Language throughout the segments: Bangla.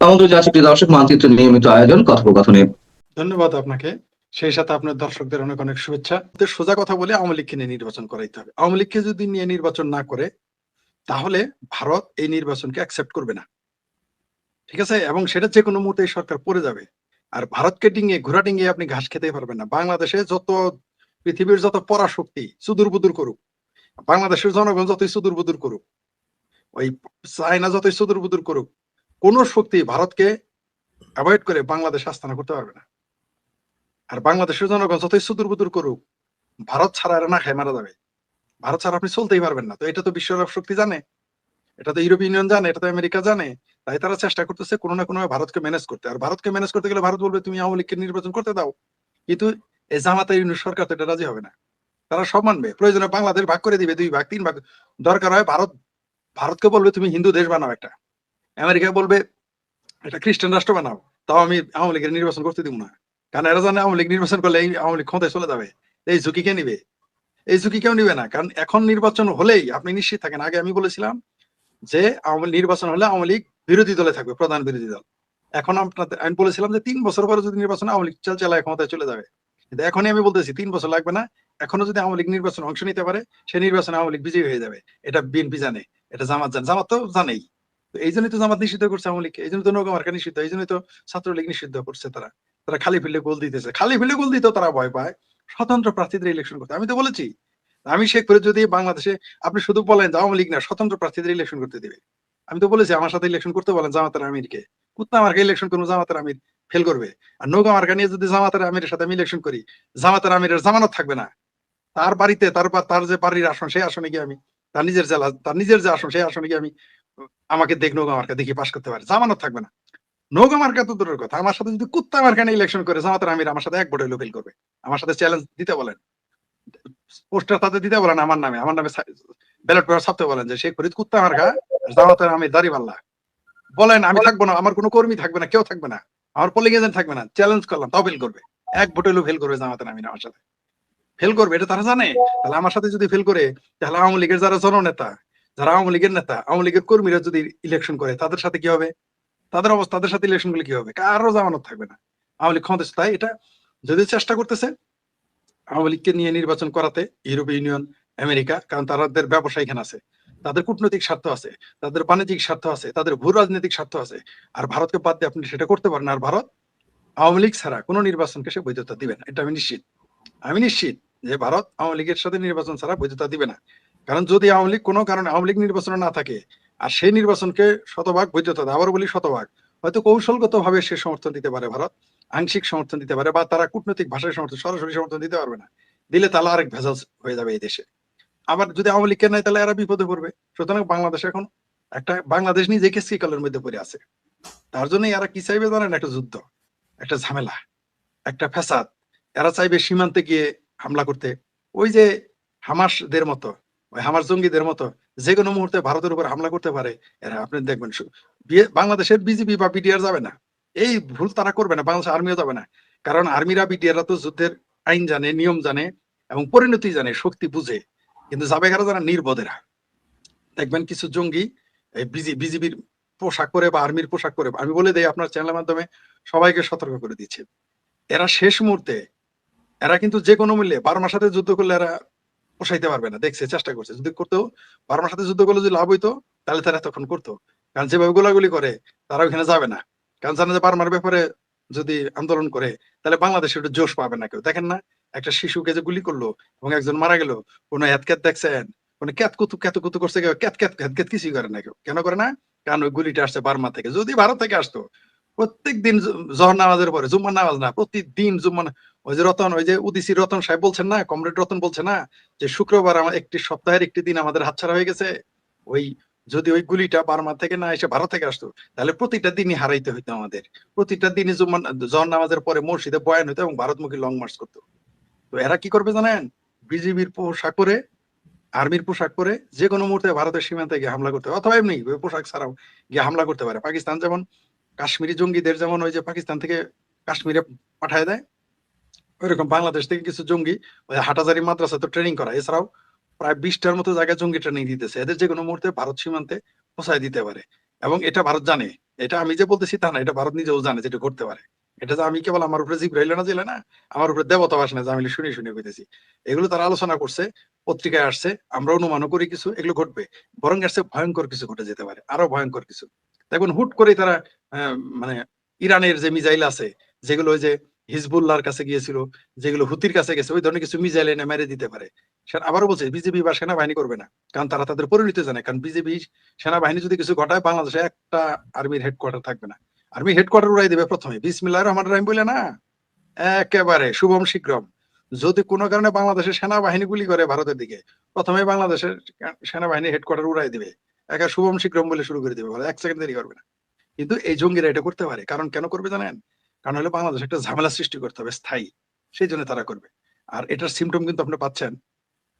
আমন্ত্রণ জানাচ্ছি প্রিয় দর্শক, মানচিত্র নিয়মিত আয়োজন কথোপকথনে। ধন্যবাদ আপনাকে। সেই সাথে আপনার দর্শকদের অনেক অনেক শুভেচ্ছা। সোজা কথা বলে আওয়ামী লীগকে নিয়ে নির্বাচন করাইতে হবে। আওয়ামী লীগকে যদি নিয়ে নির্বাচন না করে তাহলে ভারত এই নির্বাচনকে অ্যাকসেপ্ট করবে না। ঠিক আছে? এবং সেটা যেকোনো মুহূর্তে এই সরকার পড়ে যাবে। আর ভারতকে ডিঙিয়ে ঘোড়া ডিঙিয়ে আপনি ঘাস খেতেই পারবেন না। বাংলাদেশে পৃথিবীর যত পরাশক্তি সুদূর-বুদূর করুক, বাংলাদেশের জনগণ যতই সুদূর-বুদূর করুক, ওই চায়না যতই সুদূর-বুদূর করুক, কোন শক্তি ভারতকে এভয়েড করে বাংলাদেশে আস্তানা করতে পারবে না। আর বাংলাদেশের জনগণ যতই সুদূর-বুদূর করুক, ভারত ছাড়া এরা না খায় মারা যাবে। ভারত ছাড়া আপনি চলতেই পারবেন না। তো এটা তো বিশ্ব শক্তি জানে, এটা তো ইউরোপীয় ইউনিয়ন জানে, এটা তো আমেরিকা জানে। তাই তারা চেষ্টা করতেছে কোনো না কোনো ভারতকে ম্যানেজ করতে। আর ভারতকে ম্যানেজ করতে গেলে ভারত বলবে তুমি আওয়ামী লীগকে নির্বাচন করতে দাও। কিন্তু এই জামাতে ইউনিট সরকার তো এটা রাজি হবে না। তারা সব মানবে। প্রয়োজনে বাংলাদেশ ভাগ করে দিবে 2 ভাগ 3 ভাগ। দরকার হয় ভারতকে বলবে তুমি হিন্দু দেশ বানাও একটা। আমেরিকা বলবে এটা খ্রিস্টান রাষ্ট্র বানাও। তাও আমি আওয়ামী লীগের নির্বাচন করতে দিব না। কারণ এরা জানে আওয়ামী লীগ নির্বাচন করলে এই আওয়ামী লীগ ক্ষমতায় চলে যাবে। এই ঝুঁকি কে নিবে? এই ঝুঁকি কেউ নিবে না। কারণ এখন নির্বাচন হলেই আপনি নিশ্চিত থাকেন। আগে আমি বলেছিলাম যে নির্বাচন হলে আওয়ামী লীগ বিরোধী দলে থাকবে, প্রধান বিরোধী দল। এখন আমি বলেছিলাম যে 3 বছর পরে যদি নির্বাচন আওয়ামী লীগ চালায় ক্ষমতায় চলে যাবে। কিন্তু এখনই আমি বলতেছি 3 বছর লাগবে না। এখনো যদি আওয়ামী লীগ নির্বাচনে অংশ নিতে পারে, সেই নির্বাচনে আওয়ামী লীগ বিজয়ী হয়ে যাবে। এটা বিএনপি জানে, এটা জামাত জানে, জামাত তো জানেই। তো এই জন্যই তো জামাত নিষিদ্ধ করছে আওয়ামী লীগকে, এই জন্য তো নৌকা মার্কা নিষিদ্ধ, এই জন্যই তো ছাত্রলীগ নিষিদ্ধ করছে তারা। তারা খালি ফিল্ডে গোল দিতেছে, খালি ফিল্ডে গোল দিতেও তারা ভয় পায় স্বতন্ত্র প্রার্থীদের ইলেকশন করতে। আমি তো বলেছি আমি শেখ করে যদি বাংলাদেশে আপনি শুধু বলেন যে আওয়ামী লীগ না স্বতন্ত্র প্রার্থীদের ইলেকশন করতে দিবে। আমি তো বলেছি আমার সাথে ইলেকশন করতে বলেন জামাতের আমিরকে। কুত্তা মার্কা ইলেকশন করবো, জামাতের আমির ফেল করবে। আর নৌকা মার্কা নিয়ে যদি জামাতের আমিরের সাথে আমি ইলেকশন করি, জামাতের আমিরের জামানত থাকবে না। তার বাড়িতে তার যে বাড়ির আসন সেই আসনে গিয়ে আমি তার নিজের যে আসন সেই আসনে গিয়ে আমি আমাকে নৌকা মার্কা দেখি পাশ করতে পারে, জামানত থাকবে না। নৌকা মার্কা তো দূরের কথা, আমার সাথে যদি কুত্তা মার্কা নিয়ে ইলেকশন করে জামাতের আমির আমার সাথে 1 ভোটে ফেল করবে। আমার সাথে চ্যালেঞ্জ দিতে বলেন, পোস্টার তাদের দিতে বলেন, আমার নামে ব্যালট পেপার ছাপতে বলেন যে শেখ ফরিদ কুত্তা মার্কা জামাতের আমির দাঁড়িপাল্লা। বলেন আমি থাকবো না, আমার কোনো কর্মী থাকবে না, কেউ থাকবে না, আমার পোলিং এজেন্ট থাকবে না। চ্যালেঞ্জ করলাম, তাও ফেল করবে। 1 ভোটে ফেল করবে জামাতের আমির আমার সাথে। ফেল করবে এটা তারা জানে। তাহলে আমার সাথে যদি ফেল করে, তাহলে আওয়ামী লীগের যারা জননেতা, যারা আওয়ামী লীগের নেতা, আওয়ামী লীগের কর্মীরা যদি ইলেকশন করে তাদের সাথে কি হবে? তাদের অবস্থা, তাদের সাথে ইলেকশন গুলো কি হবে? কারো জামানত থাকবে না। আওয়ামী লীগ ক্ষমতা, তাই এটা যদি চেষ্টা করতেছে আওয়ামী লীগকে নিয়ে নির্বাচন করাতে ইউরোপীয় ইউনিয়ন, আমেরিকা, কারণ তাদের ব্যবসা এখানে আছে, তাদের কূটনৈতিক স্বার্থ আছে, তাদের বাণিজ্যিক স্বার্থ আছে, তাদের ভূ রাজনৈতিক স্বার্থ আছে। আর ভারতকে বাদ দিয়ে আপনি সেটা করতে পারেন। আর ভারত আওয়ামী লীগ ছাড়া কোনো নির্বাচনকে সে বৈধতা দিবে না, এটা আমি নিশ্চিত। আমি নিশ্চিত যে ভারত আওয়ামী লীগের সাথে নির্বাচন ছাড়া বৈধতা দিবে না। কারণ যদি আওয়ামী লীগ কোনো কারণে আওয়ামী লীগ নির্বাচনে না থাকে আর সেই নির্বাচনকে শতভাগ বৈধতা দেয়, আবার বলি শতভাগ, হয়তো কৌশলগত ভাবে সে সমর্থন দিতে পারে ভারত, আংশিক সমর্থন দিতে পারে, বা তারা কূটনৈতিক ভাষায় সমর্থন, সরাসরি সমর্থন দিতে পারবে না। দিলে তাহলে আরেক ভেজাল হয়ে যাবে এই দেশে। আবার যদি আওয়ামী লীগকে নেয় তাহলে এরা বিপদে পড়বে। সুতরাং বাংলাদেশ এখন বাংলাদেশ নিজেকে শ্রীকালের মধ্যে পড়ে আছে। তার জন্য এরা কি চাইবে জানেন? একটা যুদ্ধ, একটা ঝামেলা, একটা ফ্যাসাদ। এরা চাইবে সীমান্তে গিয়ে হামলা করতে। ওই যে হামাসদের মতো, ওই হামাস জঙ্গিদের মতো যে কোনো মুহূর্তে ভারতের উপর হামলা করতে পারে এরা। আপনি দেখবেন বাংলাদেশের বিজেপি বা বিডিআর যাবে না, এই ভুল তারা করবে না। বাংলাদেশ আর্মিও যাবে না। কারণ আর্মিরা বিডিআররা তো যুদ্ধের আইন জানে, নিয়ম জানে এবং পরিণতি জানে, শক্তি বুঝে। কিন্তু যাবে কারা? যারা নির্বোধেরা। দেখবেন কিছু জঙ্গি বিজিবির পোশাক পরে বা আর্মির পোশাক পরে, আমি বলে দেই আপনার চ্যানেলের মাধ্যমে সবাইকে সতর্ক করে দিচ্ছে, এরা শেষ মুহূর্তে এরা কিন্তু যে কোনো মূল্যে বার্মার সাথে যুদ্ধ করলে এরা পোষাইতে পারবে না। দেখছে, চেষ্টা করছে, যদি করতেও বার্মার সাথে যুদ্ধ করলে যদি লাভ হইতো তাহলে তারা তখন করতো। কারণ যেভাবে গোলাগুলি করে তারা ওখানে যাবে না। কারণ জানে যে বার্মার ব্যাপারে যদি আন্দোলন করে তাহলে বাংলাদেশে একটু জোশ পাবে না কেউ। দেখেন না একটা শিশুকে যে গুলি করলো এবং একজন মারা গেল, কোনো ক্যাত দেখছেন? কোনো ক্যাত কুতু করছে কেউ? ক্যাত কিছুই করে না কেউ। কেন করে না? কারণ ওই গুলিটা আসছে বার্মা থেকে। যদি ভারত থেকে আসতো, প্রত্যেক দিন জহর নামাজের পরে, জুম্মার নামাজ না, প্রতিদিন জুম্মা, ওই যে ওই যে উদিসি রতন সাহেব বলছেন না, কমরেড রতন বলছে না যে শুক্রবার আমার সপ্তাহের একটি দিন আমাদের হাতছাড়া হয়ে গেছে। ওই যদি ওই গুলিটা বার্মা থেকে না এসে ভারত থেকে আসতো তাহলে প্রতিটা দিনই হারাইতে হইতো আমাদের। প্রতিটা দিনই জহর নামাজের পরে মসজিদে বয়ান হইতো এবং ভারতমুখী লং মার্চ করতো। তো এরা কি করবে জানেন? বিজিবির পোশাক পরে, আর্মির পোশাক পরে যে কোনো মুহূর্তে ভারতের সীমান্তে গিয়ে হামলা করতে পারে, অথবা এমনি পোশাক ছাড়াও গিয়ে হামলা করতে পারে। পাকিস্তান যেমন কাশ্মীরি জঙ্গিদের যেমন ওই যে পাকিস্তান থেকে কাশ্মীরে পাঠায় দেয়, ওইরকম বাংলাদেশ থেকে কিছু জঙ্গি ওই হাটাজারি মাদ্রাসা তো ট্রেনিং করা, এছাড়াও প্রায় 20টার মতো জায়গায় জঙ্গি ট্রেনিং দিতেছে। এদের যে কোনো মুহূর্তে ভারত সীমান্তে পৌঁছায় দিতে পারে। এবং এটা ভারত জানে। এটা আমি যে বলতেছি তা না, এটা ভারত নিজেও জানে যেটা ঘটতে পারে। এটা যে আমি কেবল আমার উপরে জিব্রাইল নাজিল না, আমার উপরে দেবতা আসে না যে আমি শুনে শুনে কইতেছি। এগুলো তারা আলোচনা করছে, পত্রিকায় আসছে, আমরা অনুমানও করি কিছু এগুলো ঘটবে। বরং এর চেয়ে ভয়ঙ্কর কিছু ঘটে যেতে পারে, আরো ভয়ঙ্কর কিছু। দেখুন হুট করেই তারা মানে ইরানের যে মিসাইল আছে, যেগুলো ওই যে হিজবুল্লাহর কাছে গিয়েছিল, যেগুলো হুতির কাছে গেছে, ওই ধরনের কিছু মিসাইল এনে মেরে দিতে পারে। আবারও বলছে বিজেপি বা সেনাবাহিনী করবে না, কারণ তারা তাদের পরিণতি জানে। কারণ বিজেপি সেনাবাহিনী যদি কিছু ঘটায়, বাংলাদেশে একটা আর্মির হেডকোয়ার্টার থাকবে না। আর্মি হেডকোয়ার্টার উড়াই দেবে প্রথমে, বিসমিল্লাহির রহমানির রহিম বলে না, একেবারে শুভম শীঘ্রম। যদি কোনো কারণে বাংলাদেশের সেনাবাহিনী গুলি করে ভারতের দিকে, প্রথমে বাংলাদেশের সেনাবাহিনী হেডকোয়ার্টার উড়াই দিবে, একা শুভম শীঘ্রম বলে শুরু করে দিবে, এক সেকেন্ড দেরি করবে না। কিন্তু এই জঙ্গিরা এটা করতে পারে, কারণ কেন করবে জানেন? কারণ হলো বাংলাদেশে একটা ঝামেলা সৃষ্টি করতে হবে স্থায়ী, সেই জন্য তারা করবে। আর এটার সিমটম কিন্তু আপনি পাচ্ছেন।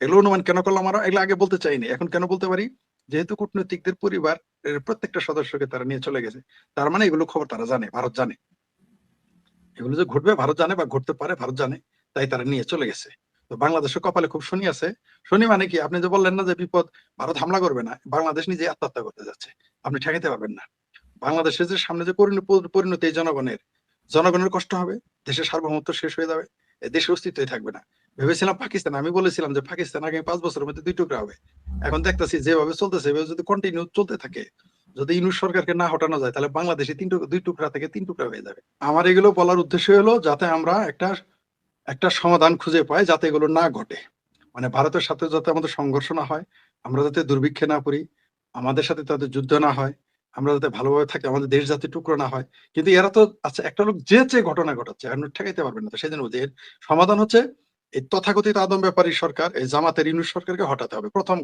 এগুলো অনুমান কেন করলাম, আমরা এগুলো আগে বলতে চাইনি, এখন কেন বলতে পারি? যেহেতু কূটনৈতিকদের পরিবার প্রত্যেকটা সদস্যকে তারা নিয়ে চলে গেছে, তার মানে এগুলো খবর তারা জানে, ভারত জানে। এগুলো যে ঘটবে ভারত জানে, বা ঘটতে পারে ভারত জানে, তাই তারা নিয়ে চলে গেছে। তো বাংলাদেশের কপালে খুব শনি আছে। শনি মানে কি? আপনি যে বললেন না যে বিপদ, ভারত হামলা করবে না, বাংলাদেশ নিজে আত্মহত্যা করতে যাচ্ছে, আপনি ঠেকাইতে পারবেন না। বাংলাদেশের যে সামনে যে পরিণতি এই জনগণের কষ্ট হবে, দেশের সার্বভৌমত্ব শেষ হয়ে যাবে, দেশের অস্তিত্বই থাকবে না। ভেবেছিলাম পাকিস্তান, আমি বলেছিলাম যে পাকিস্তান আগামী 5 বছরের মধ্যে 2 টুকরা হবে। এখন দেখতেছি যেভাবে চলতেছে, এভাবে যদি কন্টিনিউ চলতে থাকে, যদি ইউনূস সরকারকে না হটানো যায়, তাহলে বাংলাদেশে 2 টুকরা থেকে 3 টুকরা হয়ে যাবে। আমার এগুলো বলার উদ্দেশ্য হলো যাতে আমরা একটা একটা সমাধান খুঁজে পাই, যাতে এগুলো না ঘটে। মানে ভারতের সাথে যাতে আমাদের সংঘর্ষ না হয়, আমরা যাতে দুর্ভিক্ষে না পড়ি, আমাদের সাথে তাদের যুদ্ধ না হয়, আমরা যাতে ভালোভাবে থাকি, আমাদের দেশ যাতে টুকরো না হয়। কিন্তু এরা তো আচ্ছা, একটা লোক যে ঘটনা ঘটাচ্ছে, এখন ঠেকাইতে পারবেন না। তো সেজন্য বলছি, এর সমাধান হচ্ছে এই তথাকথিত আদম ব্যাপারী সরকার, এই জামাতের ইউনূস সরকারকে হটাতে হবে। প্রথম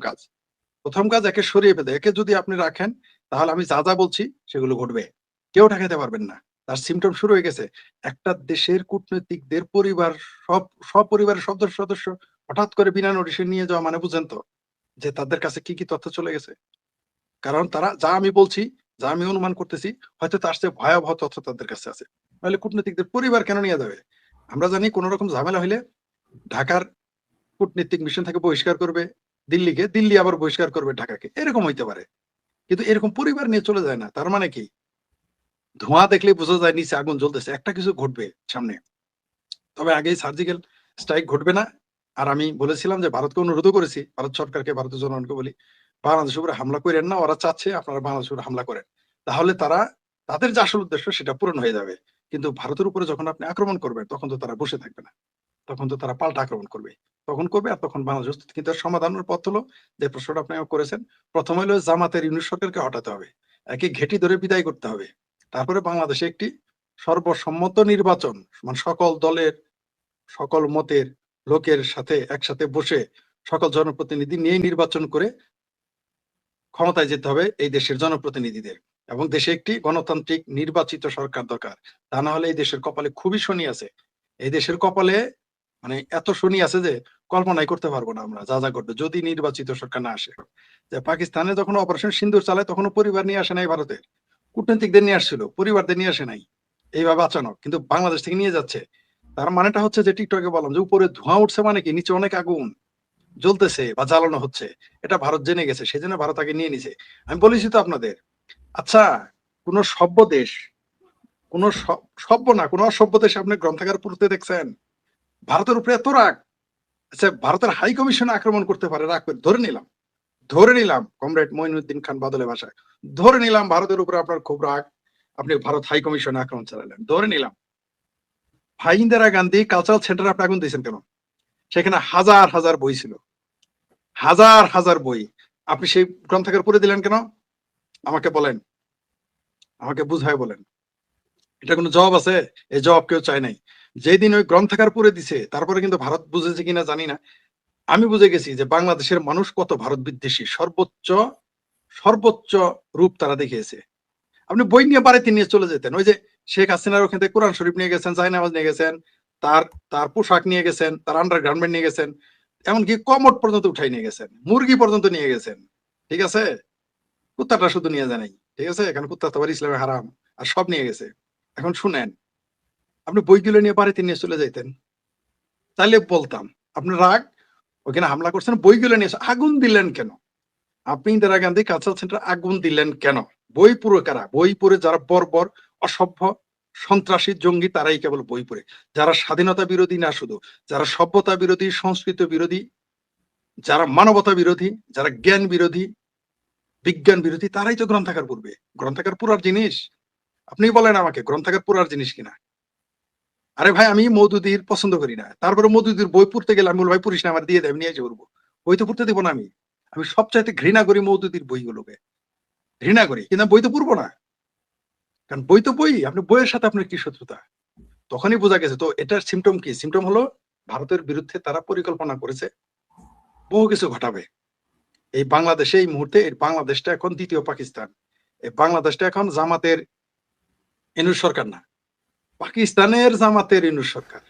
কাজ একে সরিয়ে ফেলে। একে যদি আপনি রাখেন, তাহলে আমি যা বলছি সেগুলো ঘটবে। কেউ ঠেকাইতে পারবেন না। তার সিম্পটম শুরু হয়ে গেছে। একটা দেশের কূটনৈতিকদের পরিবার, সপরিবারের সদস্য হঠাৎ করে বিনা নোটিশে নিয়ে যাওয়া মানে বুঝেন তো যে তাদের কাছে কি তথ্য চলে গেছে। কারণ তারা যা আমি বলছি, যা আমি অনুমান করতেছি, হয়তো তার চেয়ে ভয়াবহ তথ্য তাদের কাছে আছে। নাহলে কূটনীতিকদের পরিবার কেন নিয়ে যাবে? আমরা জানি কোন রকম ঝামেলা হইলে ঢাকার কূটনীতিক মিশন থেকে বহিষ্কার করবে দিল্লিকে, দিল্লি আবার বহিষ্কার করবে ঢাকাকে, এরকম হইতে পারে। কিন্তু এরকম পরিবার নিয়ে চলে যায় না। তার মানে কি? ধোঁয়া দেখলেই বোঝা যায় নিচে আগুন জ্বলতেছে, একটা কিছু ঘটবে সামনে। তবে আগেই সার্জিক্যাল স্ট্রাইক ঘটবে না। আর আমি বলেছিলাম যে ভারতকে অনুরোধও করেছি, ভারত সরকারকে, ভারতের জনগণকে বলি, বাংলাদেশের উপরে হামলা করেন না। ওরা চাচ্ছে আপনারা বাংলাদেশের উপরে হামলা করেন, তাহলে তাদের যে আসল উদ্দেশ্য সেটা পূরণ হয়ে যাবে। কিন্তু ভারতের উপরে যখন আপনি আক্রমণ করবেন, তখন তো তারা বসে থাকবে না, তখন তো তারা পাল্টা আক্রমণ করবে। তখন করবে, আর তখন বাংলাদেশ অস্তিত্ব। কিন্তু এর সমাধানের পথ হলো, যে প্রশ্নটা আপনি আমাকে করেছেন, প্রথম হলো জামাতের ইউনূস সরকারকে হটাতে হবে, একে ঘেঁটি ধরে বিদায় করতে হবে। তারপরে বাংলাদেশে একটি সর্বসম্মত নির্বাচন, মানে সকল দলের, সকল মতের লোকের সাথে একসাথে বসে, সকল জনপ্রতিনিধি নিয়ে নির্বাচন করে ক্ষমতায় যেতে হবে এই দেশের জনপ্রতিনিধিদের। এবং দেশে একটি গণতান্ত্রিক নির্বাচিত সরকার দরকার। তা না হলে এই দেশের কপালে খুবই শনি আছে। এই দেশের কপালে মানে এত শনি আছে যে কল্পনাই করতে পারবো না আমরা, যা ঘটবে যদি নির্বাচিত সরকার না আসে। যে পাকিস্তানে যখন অপারেশন সিন্দুর চালায়, তখনও পরিবার নিয়ে আসে নাই ভারতের, কূটনীতিকদের নিয়ে আসছিল, পরিবারদের নিয়ে আসে নাই এইভাবে আচানক। কিন্তু বাংলাদেশ থেকে নিয়ে যাচ্ছে। তার মানেটা হচ্ছে যে টিকটকে বললাম যে উপরে ধোঁয়া উঠছে মানে কি, নিচে অনেক আগুন জ্বলতেছে বা জ্বালানো হচ্ছে। এটা ভারত জেনে গেছে, সেজন্য ভারত আগে নিয়ে নিছে। আমি বলেছি তো আপনাদের। আচ্ছা, কোন সভ্য দেশ, কোন সভ্য না, কোন অসভ্য দেশ আপনি গ্রন্থাগার পড়তে দেখছেন? ভারতের উপরে এত রাগ। আচ্ছা, ভারতের হাই কমিশন আক্রমণ করতে পারে, রাগ করে ধরে নিলাম কমরেড মঈনুদ্দিন খান বাদলের ভাষায়, ধরে নিলাম ভারতের উপরে আপনার খুব রাগ, আপনি ভারত হাই কমিশনে আক্রমণ চালালেন, ধরে নিলাম। ভাই ইন্দিরা গান্ধী কালচারাল সেন্টারে আপনি আগুন দিয়েছেন কেন? সেখানে হাজার হাজার বই ছিল, হাজার হাজার বই। আপনি সেই গ্রন্থাগার পড়ে দিলেন কেন? আমাকে বলেন, আমাকে বুঝায় বলেন। এটা কোনো জবাব আছে? এই জবাব কেউ চায় নাই। যেদিন ওই গ্রন্থাগার পড়ে দিছে, তারপরে কিন্তু ভারত বুঝেছে কিনা জানি না, আমি বুঝে গেছি যে বাংলাদেশের মানুষ কত ভারত বিদ্বেষী, সর্বোচ্চ সর্বোচ্চ রূপ তারা দেখিয়েছে। আপনি বই নিয়ে বাড়িতে নিয়ে চলে যেতেন। ওই যে শেখ হাসিনার ওখান থেকে কোরআন শরীফ নিয়ে গেছেন, জায়নামাজ নিয়ে গেছেন, তার তার পোশাক নিয়ে গেছেন, তার আন্ডার গার্মেন্ট নিয়ে গেছেন, এমনকি কমোড পর্যন্ত উঠাই নিয়ে গেছেন, মুরগি পর্যন্ত নিয়ে গেছেন। ঠিক আছে? কুত্তাটা শুধু নিয়ে যায় নাই। ঠিক আছে? এখানে কুত্তা তো আবার ইসলামে হারাম। আর সব নিয়ে গেছে। এখন শুনেন, আপনি বইগুলো নিয়ে বাড়িতে নিয়ে চলে যাইতেন, তাইলে বলতাম। আপনি রাগ, ওখানে হামলা করছেন, বইগুলো নিয়ে আগুন দিলেন কেন? আপনি ইন্দিরা গান্ধী কালচারাল সেন্টার আগুন দিলেন কেন? বই পড়ে কারা? বই পড়ে যারা বর্বর, অসভ্য, সন্ত্রাসী, জঙ্গি, তারাই কেবল বই পড়ে। যারা স্বাধীনতা বিরোধী না শুধু, যারা সভ্যতা বিরোধী, সংস্কৃত বিরোধী, যারা মানবতা বিরোধী, যারা জ্ঞান বিরোধী, বিজ্ঞান বিরোধী, তারাই তো গ্রন্থাগার পড়বে। গ্রন্থাগার পড়ার জিনিস? আপনি বলেন আমাকে গ্রন্থাগার পড়ার জিনিস কিনা? আরে ভাই, আমি মওদুদির পছন্দ করি না, তারপরে মওদুদির বই পড়তে গেলে আমি বলবো ভাই পড়িস না, আমার দিয়ে দেয়, আমি নিয়ে এসে পড়বো। বই তো পড়তে দেবো না আমি। আমি সবচাইতে ঘৃণা করি মওদুদির বইগুলোকে, ঘৃণা করি, কিন্তু আমি বই তো পড়বো না। কারণ বই তো বই, আপনি বইয়ের সাথে আপনার কি শত্রুতা? তখনই বোঝা গেছে। তো এটার সিমটম কি? সিমটম হলো ভারতের বিরুদ্ধে তারা পরিকল্পনা করেছে বহু কিছু ঘটাবে। এই বাংলাদেশে এই মুহূর্তে এই বাংলাদেশটা এখন দ্বিতীয় পাকিস্তান। এই বাংলাদেশটা এখন জামাতের ইনুস সরকার না, পাকিস্তানের জামাতের ইনুস সরকার।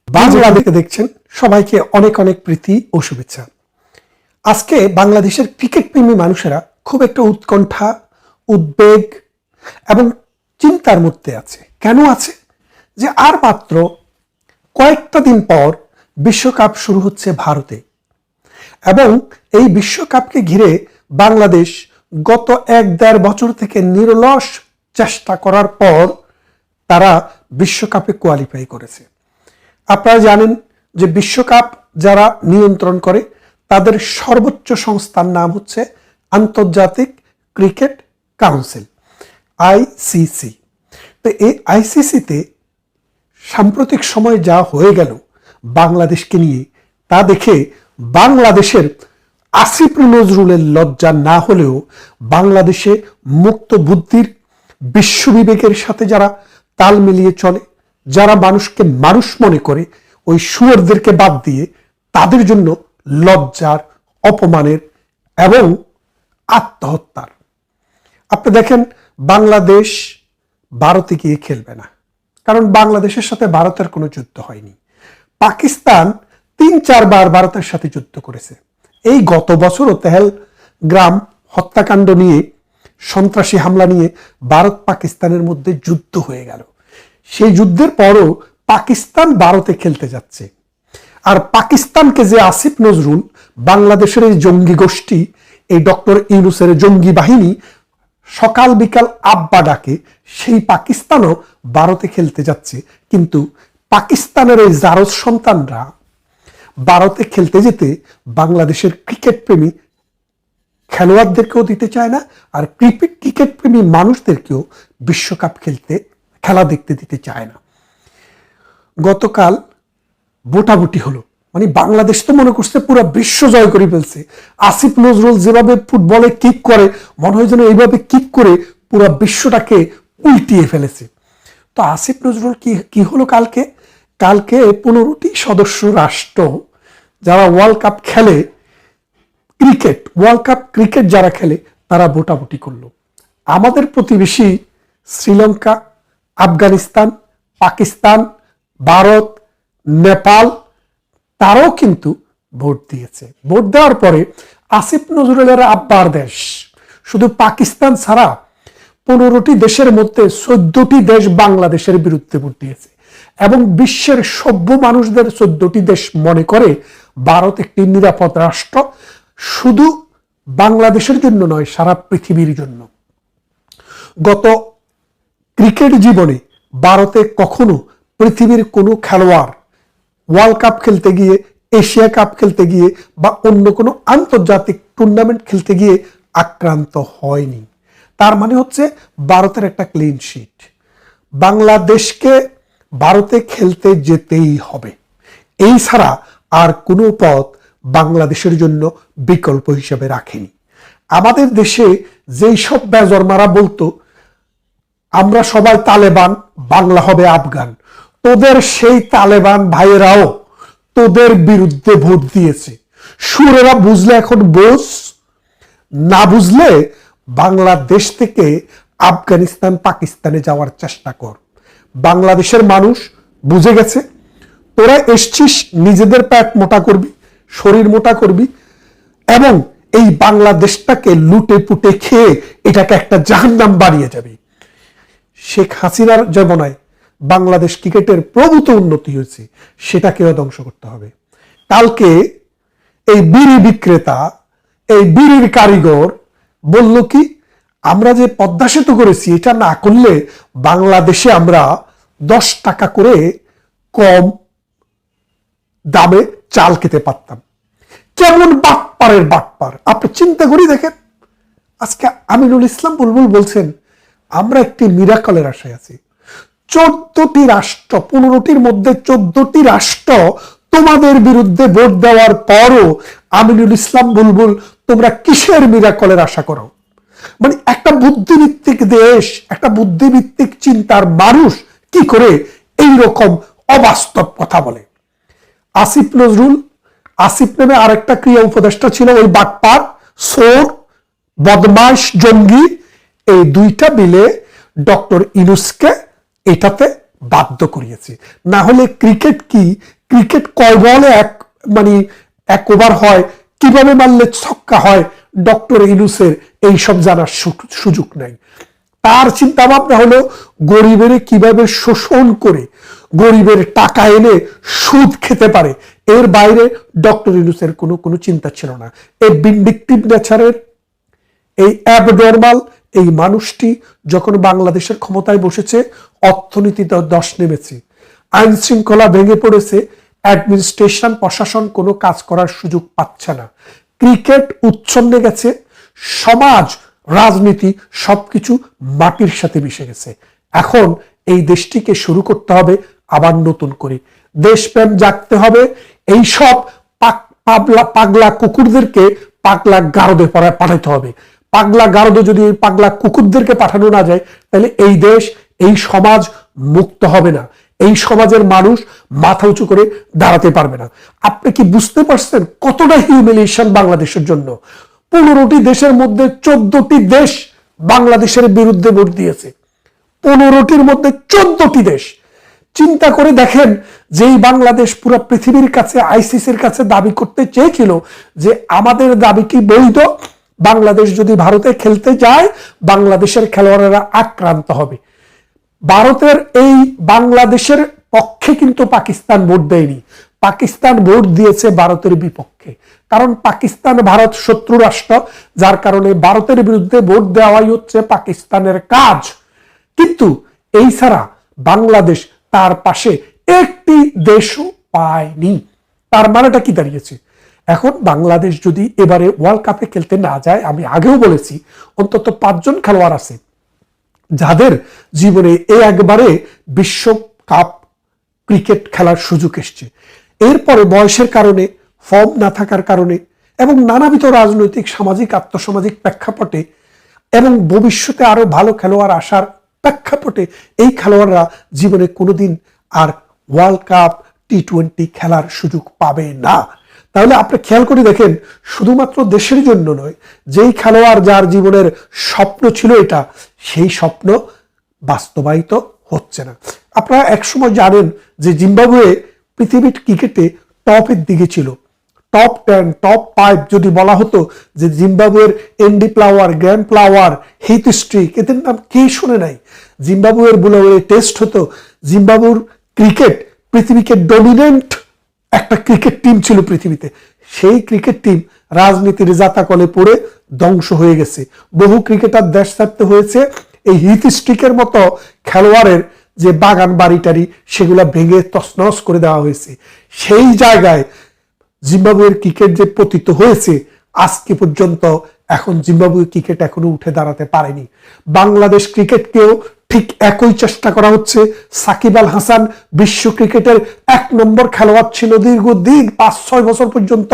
বাংলাদেশে দেখছেন, সবাইকে অনেক অনেক প্রীতি ও শুভেচ্ছা। আজকে বাংলাদেশের ক্রিকেট প্রেমী মানুষেরা খুব একটা উৎকণ্ঠা, উদ্বেগ এবং চিন্তার মধ্যে আছে। কেন আছে? যে আর মাত্র কয়েকটা দিন পর বিশ্বকাপ শুরু হচ্ছে ভারতে, এবং এই বিশ্বকাপকে ঘিরে বাংলাদেশ গত 1-1.5 বছর থেকে নিরলস চেষ্টা করার পর তারা বিশ্বকাপে কোয়ালিফাই করেছে। আপনারা জানেন যে বিশ্বকাপ যারা নিয়ন্ত্রণ করে তাদের সর্বোচ্চ সংস্থার নাম হচ্ছে আন্তর্জাতিক ক্রিকেট কাউন্সিল, আইসিসি। তো এই আইসিসিতে সাম্প্রতিক সময় যা হয়ে গেল বাংলাদেশকে নিয়ে, তা দেখে বাংলাদেশের আসিফ নজরুলের লজ্জা না হলেও বাংলাদেশে মুক্ত বুদ্ধির, বিশ্ববিবেকের সাথে যারা তাল মিলিয়ে চলে, যারা মানুষকে মানুষ মনে করে, ওই শুয়োরদেরকে বাদ দিয়ে তাদের জন্য লজ্জার, অপমানের এবং আত্মহত্যার। আপনি দেখেন, বাংলাদেশ ভারতে গিয়ে খেলবে না, কারণ বাংলাদেশের সাথে ভারতের কোনো যুদ্ধ হয়নি। পাকিস্তান 3-4 বার ভারতের সাথে যুদ্ধ করেছে। এই গত বছরও তেহলগ্রাম হত্যাকাণ্ড নিয়ে, সন্ত্রাসী হামলা নিয়ে ভারত পাকিস্তানের মধ্যে যুদ্ধ হয়ে গেল। সেই যুদ্ধের পরও পাকিস্তান ভারতে খেলতে যাচ্ছে। আর পাকিস্তানকে যে আসিফ নজরুল, বাংলাদেশের এই জঙ্গি গোষ্ঠী, এই ডক্টর ইউনূসের জঙ্গি বাহিনী সকাল বিকাল আব্বা ডাকে, সেই পাকিস্তানও ভারতে খেলতে যাচ্ছে। কিন্তু পাকিস্তানের এই জারজ সন্তানরা ভারতে খেলতে যেতে বাংলাদেশের ক্রিকেট প্রেমী খেলোয়াড়দেরকেও দিতে চায় না, আর ক্রিকেট প্রেমী মানুষদেরকেও বিশ্বকাপ খেলা দেখতে দিতে চায় না। গতকাল ভোটাভুটি হলো, মানে বাংলাদেশ তো মনে করছে পুরো বিশ্ব জয় করে ফেলছে। আসিফ নজরুল যেভাবে ফুটবলে কিক করে, মনে হয় যেন এইভাবে কিক করে পুরো বিশ্বটাকে উল্টিয়ে ফেলেছে। তো আসিফ নজরুল কি হলো কালকে? 15টি সদস্য রাষ্ট্র যারা ওয়ার্ল্ড কাপ খেলে, ওয়ার্ল্ড কাপ ক্রিকেট যারা খেলে, তারা ভোটাভুটি করলো। আমাদের প্রতিবেশী শ্রীলঙ্কা, আফগানিস্তান, পাকিস্তান, ভারত, নেপাল, তারাও কিন্তু ভোট দিয়েছে। ভোট দেওয়ার পরে আসিফ নজরুলের আব্বার দেশ শুধু পাকিস্তান ছাড়া 15টি দেশের মধ্যে 14টি দেশ বাংলাদেশের বিরুদ্ধে ভোট দিয়েছে, এবং বিশ্বের সভ্য মানুষদের 14টি দেশ মনে করে ভারত একটি নিরাপদ রাষ্ট্র, শুধু বাংলাদেশের জন্য নয়, সারা পৃথিবীর জন্য। গত ক্রিকেট জীবনে ভারতে কখনো পৃথিবীর কোনো খেলোয়াড় ওয়ার্ল্ড কাপ খেলতে গিয়ে, এশিয়া কাপ খেলতে গিয়ে বা অন্য কোনো আন্তর্জাতিক টুর্নামেন্ট খেলতে গিয়ে আক্রান্ত হয়নি। তার মানে হচ্ছে ভারতের একটা ক্লিন শিট। বাংলাদেশকে ভারতে খেলতে যেতেই হবে, এই ছাড়া আর কোনো পথ বাংলাদেশের জন্য বিকল্প হিসেবে রাখেনি। আমাদের দেশে যেই সব বেজরমারা বলতো আমরা সবাই তালেবান, বাংলা হবে আফগান, তোদের সেই তালেবান ভাইয়েরাও তোদের বিরুদ্ধে ভোট দিয়েছে। সুরেরা বুঝলে এখন বোঝ, না বুঝলে বাংলাদেশ থেকে আফগানিস্তান, পাকিস্তানে যাওয়ার চেষ্টা কর। বাংলাদেশের মানুষ বুঝে গেছে, তোরা এসছিস নিজেদের পেট মোটা করবি, শরীর মোটা করবি, এবং এই বাংলাদেশটাকে লুটে পুটে খেয়ে এটাকে একটা জাহান্নাম বানিয়ে যাবে। শেখ হাসিনার জমানায় বাংলাদেশ ক্রিকেটের প্রভূত উন্নতি হয়েছে, সেটাকেও ধ্বংস করতে হবে। কালকে এই বিড়ি বিক্রেতা, এই বিড়ির কারিগর বলল কি, আমরা যে পদ্মা সেতু করেছি, এটা না করলে বাংলাদেশে আমরা 10 টাকা করে কম দামে চাল খেতে পারতাম। কেমন বাটপারের বাটপার আপনি চিন্তা করে দেখেন। আজকে আমিনুল ইসলাম বুলবুল বলছেন আমরা একটি মিরাকলের আশায় আছি। 14টি রাষ্ট্র, 15টির মধ্যে 14টি রাষ্ট্র তোমাদের বিরুদ্ধে ভোট দেওয়ার পরও আমিনুল ইসলাম বুলবুল তোমরা কিসের মিরাকলের আশা করো? মানে একটা বুদ্ধিভিত্তিক দেশ, একটা বুদ্ধিভিত্তিক চিন্তার মানুষ কি করে এই রকম অবাস্তব কথা বলে? আসিফ নজরুল, আসিফ নামে আরেকটা ক্রিয়া উপদেষ্টা ছিল, ওই বাটপার, সোর, বদমাশ, জঙ্গি, এই দুইটা মিলে ডক্টর ইউনূসকে এটাতে বাধ্য করিয়েছে। না হলে ক্রিকেট কি, ক্রিকেট কয় বলে এক ওভার হয়, কিভাবে মারলে ছক্কা হয়, ডক্টর ইউনূসের এইসব জানার সুযোগ নাই। তার চিন্তা ভাবনা হলো গরিবের কিভাবে শোষণ করে গরিবের টাকা এনে সুদ খেতে পারে, এর বাইরে ডক্টর ইউনূসের কোনো চিন্তা ছিল না। এই ভিন্ডিকটিভ নেচারের, এই অ্যাবনর্মাল এই মানুষটি যখন বাংলাদেশের ক্ষমতায় বসেছে, অর্থনীতিতে ধস নেমেছে, আইন শৃঙ্খলা ভেঙে পড়েছে, অ্যাডমিনিস্ট্রেশন প্রশাসন কোনো কাজ করার সুযোগ পাচ্ছে না, ক্রিকেট উচ্ছন্নে গেছে, সমাজ রাজনীতি সবকিছু মাটির সাথে মিশে গেছে। এখন এই দেশটিকে শুরু করতে হবে আবার নতুন করে, দেশপ্রেম জাগতে হবে। এই সব পাগলা কুকুরদেরকে পাগলা গারদে পাঠাতে হবে। পাগলা গারদে যদি পাগলা কুকুরদেরকে পাঠানো না যায়, তাহলে এই দেশ, এই সমাজ মুক্ত হবে না। এই সমাজের মানুষ মাথা উঁচু করে দাঁড়াতে পারবে না। আপনি কি বুঝতে পারছেন কতটা হিউমিলিয়েশন বাংলাদেশের জন্য? 15টি দেশের মধ্যে 14টি দেশ বাংলাদেশের বিরুদ্ধে ভোট দিয়েছে। 15টির মধ্যে 14টি দেশ। চিন্তা করে দেখেন, যেই বাংলাদেশ পুরো পৃথিবীর কাছে, আইসিসির কাছে দাবি করতে চেয়েছিল যে আমাদের দাবিটি বৈধ, বাংলাদেশ যদি ভারতে খেলতে যায় বাংলাদেশের খেলোয়াড়েরা আক্রান্ত হবে। ভারতের এই বাংলাদেশের পক্ষে কিন্তু পাকিস্তান ভোট দেয়নি, পাকিস্তান ভোট দিয়েছে ভারতের বিপক্ষে। কারণ পাকিস্তান ভারত শত্রু রাষ্ট্র, যার কারণে ভারতের বিরুদ্ধে ভোট দেওয়াই হচ্ছে পাকিস্তানের কাজ। কিন্তু এই ছাড়া বাংলাদেশ তার পাশে একটি দেশও পায়নি। তার মানেটা কি দাঁড়িয়েছে? এখন বাংলাদেশ যদি এবারে ওয়ার্ল্ড কাপে খেলতে না যায়, আমি আগেও বলেছি অন্তত 5 জন খেলোয়াড় আছে যাদের জীবনে একবারে বিশ্বকাপ ক্রিকেট খেলার সুযোগ এসছে। এরপরে বয়সের কারণে, ফর্ম না থাকার কারণে এবং নানাবিধ রাজনৈতিক, সামাজিক, আর্থসামাজিক প্রেক্ষাপটে এবং ভবিষ্যতে আরো ভালো খেলোয়াড় আসার প্রেক্ষাপটে এই খেলোয়াড়রা জীবনে কোনোদিন আর ওয়ার্ল্ড কাপ, টি-20 খেলার সুযোগ পাবে না। তাহলে আপনি খেয়াল করে দেখেন, শুধুমাত্র দেশের জন্য নয়, যেই খেলোয়াড় যার জীবনের স্বপ্ন ছিল এটা, সেই স্বপ্ন বাস্তবায়িত হচ্ছে না। আপনারা একসময় জানেন যে জিম্বাবুয়ে পৃথিবীর ক্রিকেটে টপের দিকে ছিল, টপ 10, টপ 5 যদি বলা হতো যে জিম্বাবুয়ের এন্ডি flower, grand flower, Heath Streak, এদের নাম কে শুনে নাই? জিম্বাবুয়ের বুলাওয়ে টেস্ট হতো। জিম্বাবুর ক্রিকেট পৃথিবীকে ডমিনেন্ট একটা ক্রিকেট টিম ছিল পৃথিবীতে। সেই ক্রিকেট টিম রাজনীতির জাতাকলে পড়ে ধ্বংস হয়ে গেছে। বহু ক্রিকেটার দেশ ছাড়তে হয়েছে। এই হিথ স্ট্রিকের মতো খেলোয়াড়ের যে বাগান বাড়িটারি, সেগুলা ভেঙে তছনছ করে দেওয়া হয়েছে। সেই জায়গায় জিম্বাবুয়ের ক্রিকেট যে পতিত হয়েছে আজকে পর্যন্ত, এখন জিম্বাবুয়ে ক্রিকেট এখনো উঠে দাঁড়াতে পারেনি। বাংলাদেশ ক্রিকেটকেও ঠিক একই চেষ্টা করা হচ্ছে। সাকিব আল হাসান বিশ্ব ক্রিকেটের 1 নম্বর খেলোয়াড় ছিল, দীর্ঘদিন 5-6 বছর পর্যন্ত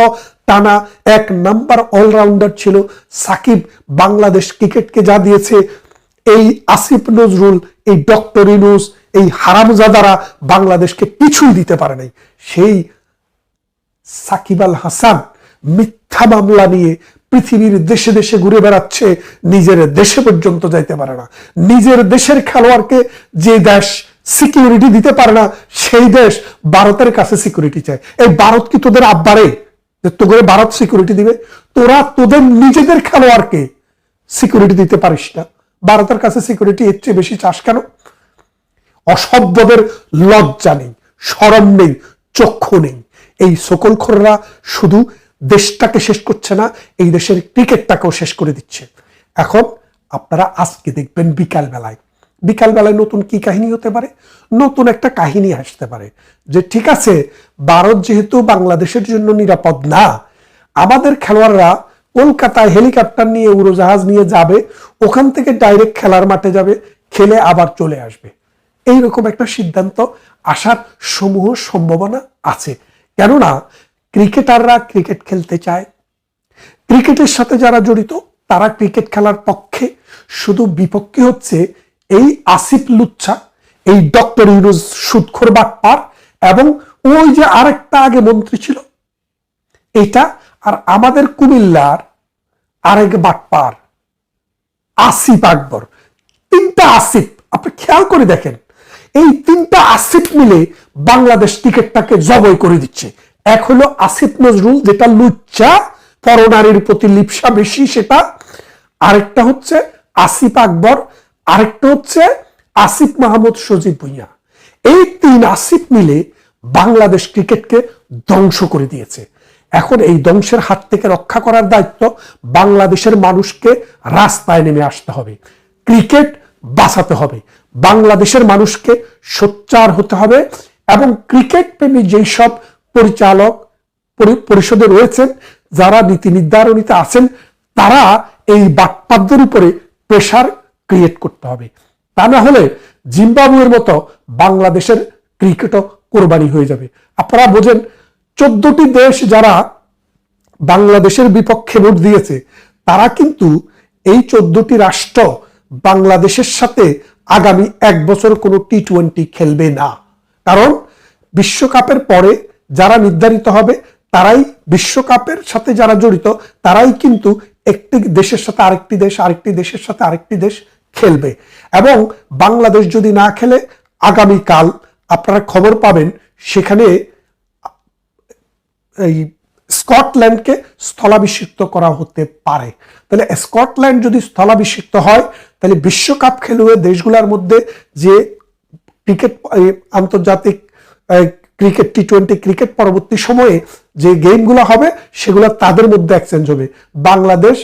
টানা 1 নম্বর অলরাউন্ডার ছিল। সাকিব বাংলাদেশ ক্রিকেটকে যা দিয়েছে, এই আসিফ নজরুল, এই ডক্টর ইউনূস, এই হারামজাদারা বাংলাদেশকে কিছুই দিতে পারে নাই। সেই সাকিব আল হাসান মিথ্যা মামলা নিয়ে পৃথিবীর দেশে দেশে ঘুরে বেড়াচ্ছে, নিজের দেশে পর্যন্ত যাইতে পারে না। নিজের দেশের খেলোয়াড়কে যে দেশ সিকিউরিটি দিতে পারে না, সেই দেশ ভারতের কাছে সিকিউরিটি চায়। এই ভারত কি তোদের আব্বারে যে তোকে ভারত সিকিউরিটি দিবে? তোরা তোদের নিজেদের খেলোয়াড়কে সিকিউরিটি দিতে পারিস না, ভারতের কাছে সিকিউরিটি এর চেয়ে বেশি চাস কেন? অসভ্যদের লজ্জা নেই, শরম নেই, চক্ষু নেই। এই সকলখোররা শুধু দেশটাকে শেষ করছে না, এই দেশের ক্রিকেটটাকেও শেষ করে দিচ্ছে। এখন আপনারা আজকে দেখবেন বিকালবেলায় নতুন কি কাহিনী হতে পারে, নতুন একটা কাহিনী আসতে পারে যে ঠিক আছে, ভারত যেহেতু বাংলাদেশের জন্য নিরাপদ না, আমাদের খেলোয়াড়রা কলকাতায় হেলিকপ্টার নিয়ে উড়োজাহাজ নিয়ে যাবে, ওখান থেকে ডাইরেক্ট খেলার মাঠে যাবে, খেলে আবার চলে আসবে। এইরকম একটা সিদ্ধান্ত আসার সমূহ সম্ভাবনা আছে। কেননা ক্রিকেটাররা ক্রিকেট খেলতে চায়, ক্রিকেটের সাথে যারা জড়িত তারা ক্রিকেট খেলার পক্ষে, শুধু বিপক্ষে হচ্ছে এই আসিফ লুচ্ছা, এই ডক্টর ইউনুস সুদখোর বাটপার, এবং ওই যে আরেকটা আগে মন্ত্রী ছিল এটা, আর আমাদের কুমিল্লার আরেক বাটপার আসিফ আকবর। তিনটা আসিফ, আপনি খেয়াল করে দেখেন, এই তিনটা আসিফ মিলে বাংলাদেশ ক্রিকেটটাকে জবই করে দিচ্ছে। এক হলো আসিফ নজরুল, যেটা লুচ্চা, পরনারীর প্রতি লিপ্সা বেশি সেটা, আরেকটা হচ্ছে আসিফ আকবর, আরেকটা হচ্ছে আসিফ মাহমুদ সজীব ভুঁইয়া। এই তিন আসিফ মিলে বাংলাদেশ ক্রিকেটকে ধ্বংস করে দিয়েছে। এখন এই ধ্বংসের হাত থেকে রক্ষা করার দায়িত্ব বাংলাদেশের মানুষকে রাস্তায় নেমে আসতে হবে, ক্রিকেট বাঁচাতে হবে, বাংলাদেশের মানুষকে সোচ্চার হতে হবে, এবং ক্রিকেট প্রেমী যেই সব পরিচালক পরিষদে রয়েছেন, যারা নীতি নির্ধারণীতে আছেন, তারা এই বাটপারদের উপরে প্রেসার ক্রিয়েট করতে হবে। তা না হলে জিম্বাবুয়ের মতো বাংলাদেশের ক্রিকেটও কোরবানি হয়ে যাবে। আপনারা বোঝেন, 14টি দেশ যারা বাংলাদেশের বিপক্ষে ভোট দিয়েছে, তারা কিন্তু এই 14টি রাষ্ট্র বাংলাদেশের সাথে আগামী 1 বছর কোনো টি-20 খেলবে না। কারণ বিশ্বকাপের পরে যারা নির্ধারিত হবে, তারাই বিশ্বকাপের সাথে যারা জড়িত, তারাই কিন্তু একটি দেশের সাথে আরেকটি দেশ, আরেকটি দেশের সাথে আরেকটি দেশ খেলবে। এবং বাংলাদেশ যদি না খেলে, আগামীকাল আপনারা খবর পাবেন সেখানে এই স্কটল্যান্ডকে স্থলাভিষিক্ত করা হতে পারে। তাহলে স্কটল্যান্ড যদি স্থলাভিষিক্ত হয়, তাহলে বিশ্বকাপ খেলুড়ে দেশগুলোর মধ্যে যে ক্রিকেট, আন্তর্জাতিক ক্রিকেট, টি-20 ক্রিকেট পরবর্তী সময়ে যে গেমগুলো হবে, সেগুলো তাদের মধ্যে এক্সচেঞ্জ হবে। বাংলাদেশ